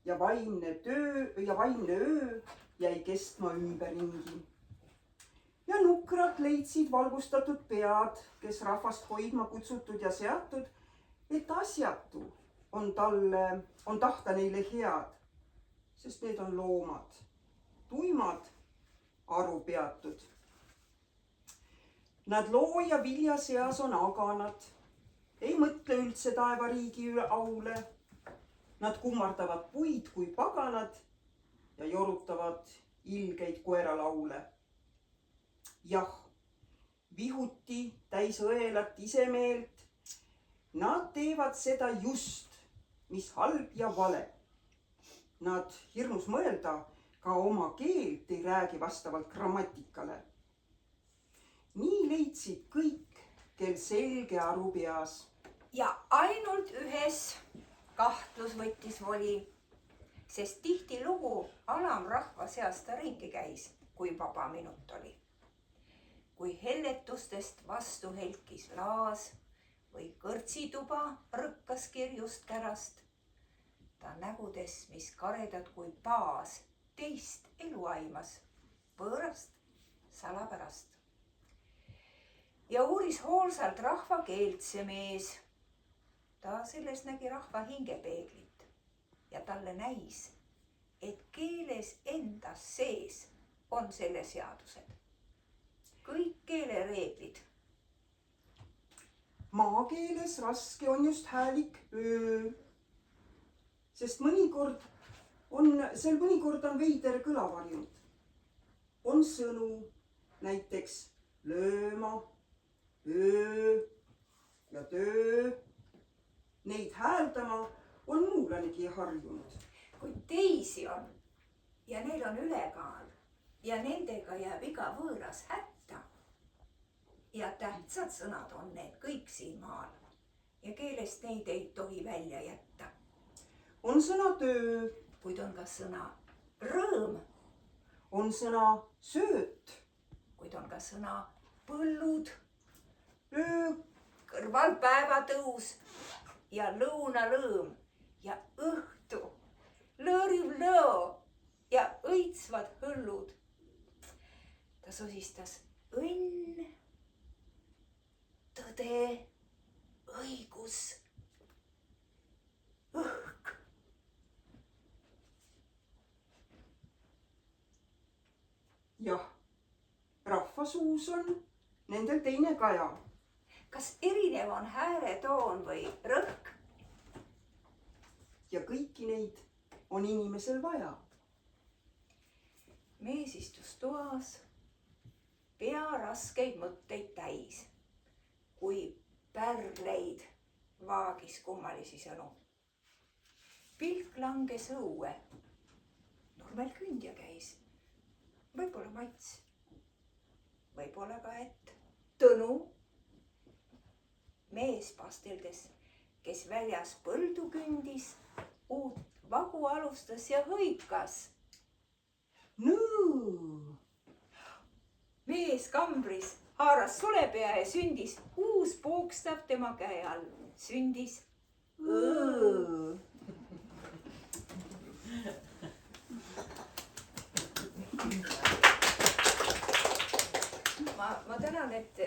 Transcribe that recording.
ja vaimne öö jäi kestma ümberringi. Ja nukrad leidsid valgustatud pead, kes rahvast hoidma kutsutud ja seatud, et asjatu on tahta neile head, sest need on loomad, tuimad, arupeatud. Nad loo ja vilja seas on aganad, ei mõtle üldse taevariigi aule. Nad kummardavad puid kui paganad ja jorutavad ilgeid koeralaule. Jah, vihuti täis õelat isemeelt. Nad teevad seda just, mis halb ja vale. Nad hirmus mõelda ka oma keelt ei räägi vastavalt grammatikale. Nii leidsid kõik, kel selge aru peas. Ja ainult ühes kahtlus võttis voli, sest tihti lugu alamrahva seas ta ringi käis, kui vaba minut oli. Kui helletustest vastu helkis laas või kõrtsituba rõkkas kirjust kärast, ta nägudes, mis karedad kui paas, teist elu aimas, võõrast salapärast. Ja uuris hoolsalt rahva keelt see mees. Ta selles nägi rahva hingepeeglit ja talle näis, et keeles endas sees on selle seadused. Kõik keelereeglid. Maakeeles raske on just häälik öö, sest mõnikord on veider kõlavarjund. On sõnu, näiteks lööma, öö ja töö. Neid hääldama on muulanegi harjunud. Kui teisi on ja neil on ülekaal ja nendega jääb iga võõras hätta. Ja tähtsad sõnad on need kõik siin maal ja keelest neid ei tohi välja jätta. On sõna töö, kuid on ka sõna rõõm. On sõna sööt, kuid on ka sõna põllud. öö, kõrval päevatõus ja lõunalõõm ja õhtu, lõõriv lõo ja õitsvad hõllud. Ta sosistas õnn, tõde, õigus, õhk. jah, rahva suus on nendel teine kaja. Kas erinev on hääletoon või rõhk? Ja kõiki neid on inimesel vaja. Mees istus toas, pea raskeid mõtteid täis, kui pärleid vaagis kummalisi sõnu. Pilk langes õue, nurmel kündja käis, võib-olla Mats, võib-olla ka et Tõnu. Mees pasteldes, kes väljas põldu kündis, uut vagu alustas ja hõikas. Nõu! Mees kambris haaras sulepea ja sündis uus puukstav tema käe all. Sündis õõ. Ma tänan, et